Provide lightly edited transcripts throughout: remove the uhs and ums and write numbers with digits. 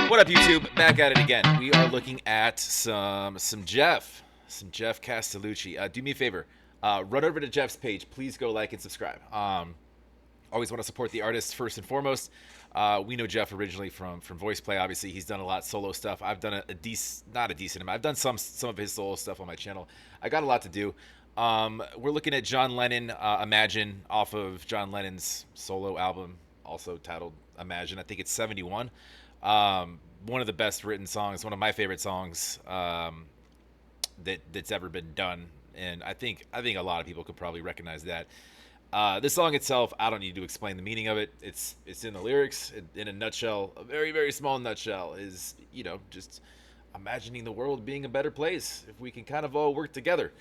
What up, YouTube? Back at it again. We are looking at some Jeff, Castellucci. Do me a favor, run over to Jeff's page. Please go like and subscribe. Always want to support the artist first and foremost. We know Jeff originally from voice play. Obviously, he's done a lot of solo stuff. I've done not a decent amount. I've done some of his solo stuff on my channel. I got a lot to do. We're looking at John Lennon, Imagine, off of John Lennon's solo album, also titled Imagine. I think it's 71. One of the best written songs, one of my favorite songs that's ever been done, and I think a lot of people could probably recognize that. This song itself, I don't need to explain the meaning of it. It's in the lyrics. In a nutshell, a very, very small nutshell, is just imagining the world being a better place if we can kind of all work together,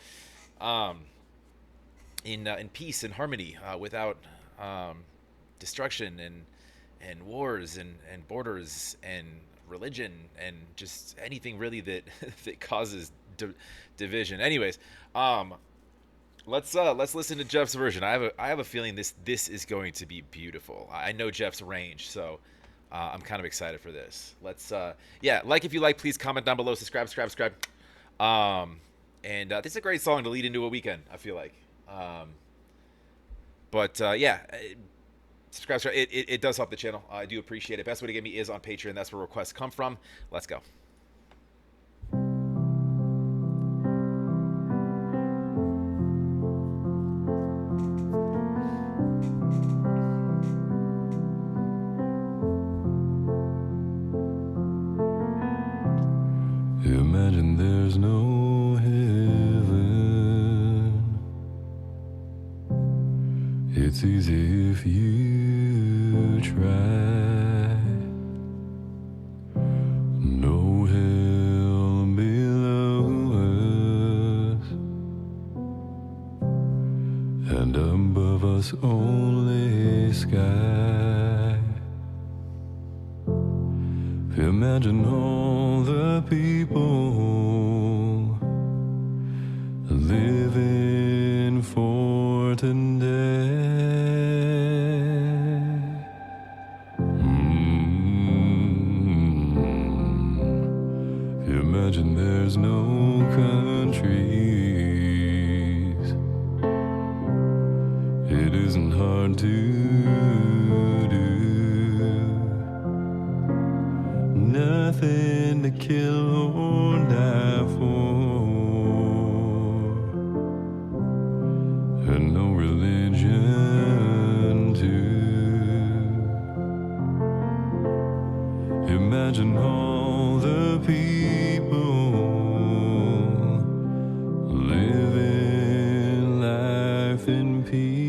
in peace and harmony, without destruction and wars and borders and religion and just anything really that that causes division. Anyways, let's listen to Jeff's version. I have a feeling this is going to be beautiful. I know Jeff's range, so I'm kind of excited for this. Let's if you like, please comment down below, subscribe. And this is a great song to lead into a weekend, I feel like. Subscribe. It does help the channel. I do appreciate it. Best way to get me is on Patreon. That's where requests come from. Let's go. Imagine there's no heaven. It's easy if you try. No hell below us, and above us only sky. Imagine all the people living for today. Imagine there's no countries. It isn't hard to do. Nothing to kill or die for, and no religion too. Imagine all the people living life in peace.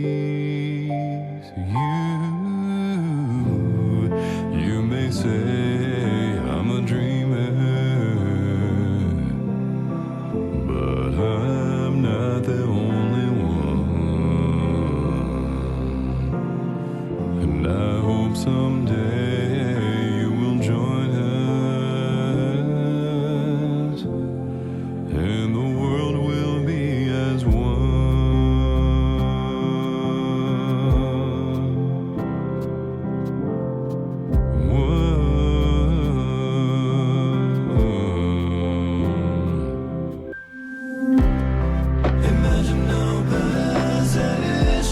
You may say I'm a dreamer, but I'm not the only one. And I hope someday you will join us, and the world will be as one. Imagine no possessions.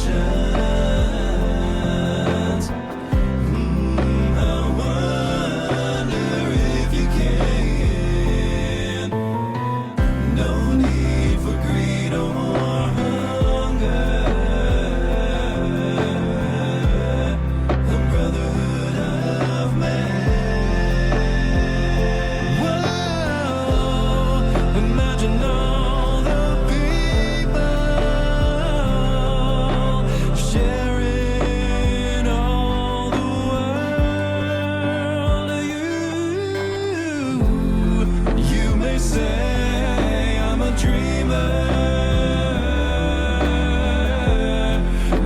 I wonder if you can. No need for greed or hunger. The brotherhood of man. Whoa, imagine all the people sharing all the world. You may say I'm a dreamer,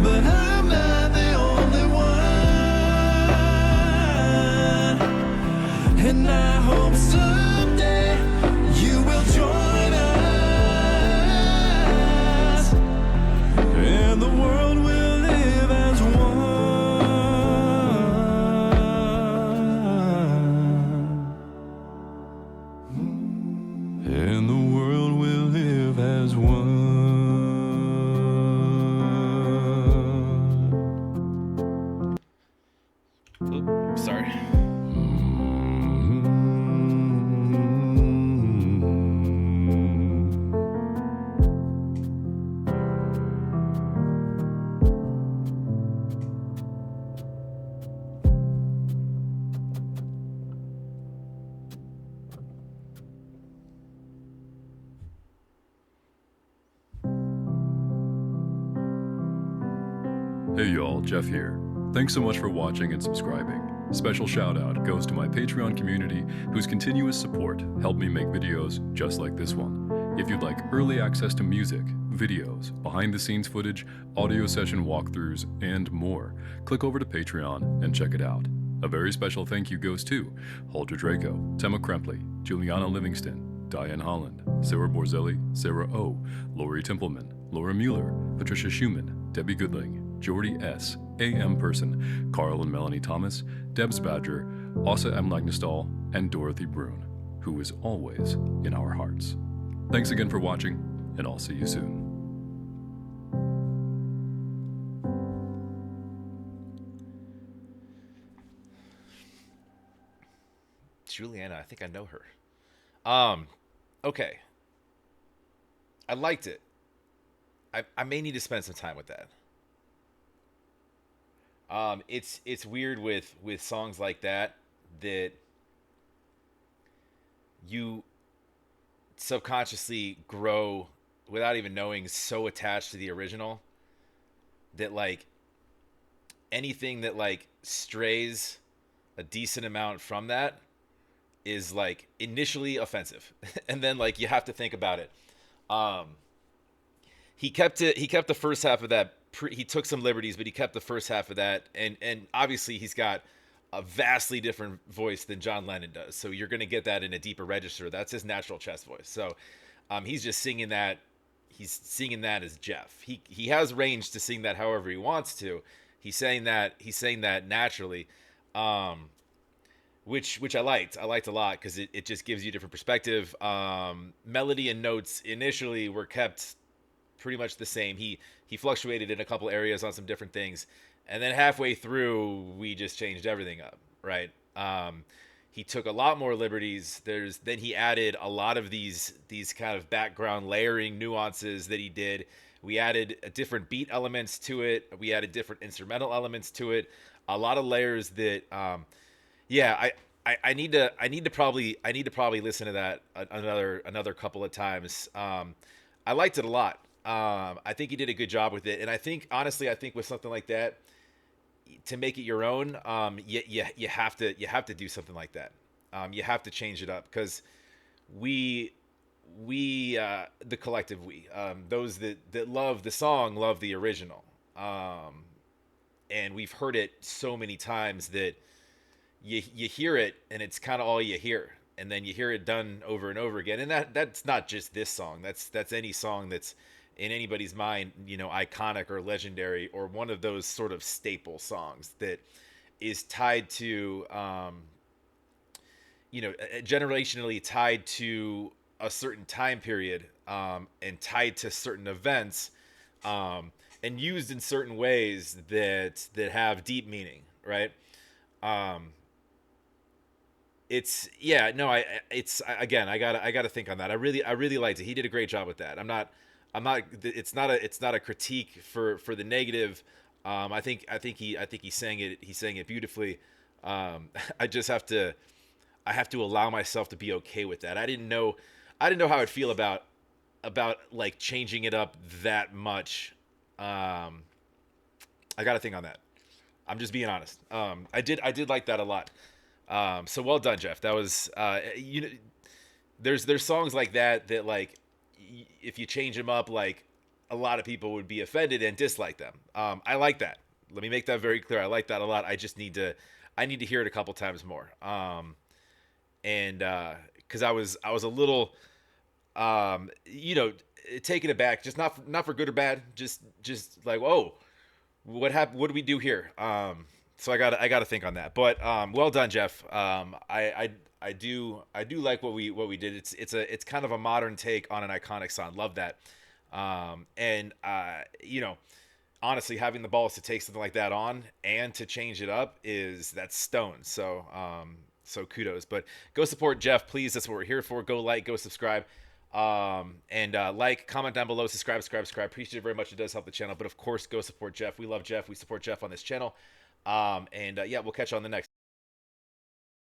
but I'm not the only one. And I hope someday you will join us, and the world will live as one. Hey y'all, Jeff here. Thanks so much for watching and subscribing. Special shout out goes to my Patreon community whose continuous support helped me make videos just like this one. If you'd like early access to music, videos, behind the scenes footage, audio session walkthroughs, and more, click over to Patreon and check it out. A very special thank you goes to Holger Draco, Tema Krempley, Juliana Livingston, Diane Holland, Sarah Borzelli, Sarah O, Lori Templeman, Laura Mueller, Patricia Schumann, Debbie Goodling, Jordy S, A.M. Person, Carl and Melanie Thomas, Debs Badger, Asa M. Lagnestall, and Dorothy Brune, who is always in our hearts. Thanks again for watching, and I'll see you soon. Juliana, I think I know her. Okay. I liked it. I may need to spend some time with that. It's weird with songs like that you subconsciously grow without even knowing so attached to the original that like anything that like strays a decent amount from that is like initially offensive and then like you have to think about it. He kept the first half of that. He took some liberties, but he kept the first half of that, and obviously he's got a vastly different voice than John Lennon does. So you're going to get that in a deeper register. That's his natural chest voice. So he's just singing that. He's singing that as Jeff. He has range to sing that however he wants to. He's saying that naturally, which I liked. I liked a lot because it just gives you a different perspective. Melody and notes initially were kept pretty much the same. He fluctuated in a couple areas on some different things, and then halfway through we just changed everything up, right? He took a lot more liberties. Then he added a lot of these kind of background layering nuances that he did. We added different beat elements to it. We added different instrumental elements to it. A lot of layers that yeah, I need to probably listen to that another couple of times. I liked it a lot. I think he did a good job with it, and I think honestly, with something like that, to make it your own, you have to do something like that. You have to change it up because we the collective those that love the song love the original, and we've heard it so many times that you hear it and it's kind of all you hear, and then you hear it done over and over again, and that's not just this song. That's any song that's in anybody's mind, iconic or legendary, or one of those sort of staple songs that is tied to, generationally tied to a certain time period, and tied to certain events, and used in certain ways that have deep meaning, right? It's yeah no I it's again I gotta think on that. I really liked it. He did a great job with that. I'm not. It's not a critique for the negative. I think he sang it. He sang it beautifully. I just have to. I have to allow myself to be okay with that. I didn't know how I'd feel about like changing it up that much. I got to think on that. I'm just being honest. I did like that a lot. So well done, Jeff. That was there's songs like that like if you change them up, like a lot of people would be offended and dislike them. I like that. Let me make that very clear. I like that a lot. I just need to hear it a couple times more. And because I was a little, taken aback, just not for good or bad, just like, whoa, what happened? What do we do here? So I got to think on that. But well done, Jeff. I do like what we did. It's kind of a modern take on an iconic song. Love that. And honestly, having the balls to take something like that on and to change it up that's stone. So so kudos. But go support Jeff, please. That's what we're here for. Go like, go subscribe. And like, comment down below, subscribe. Appreciate it very much. It does help the channel. But of course, go support Jeff. We love Jeff. We support Jeff on this channel. Yeah, we'll catch you on the next.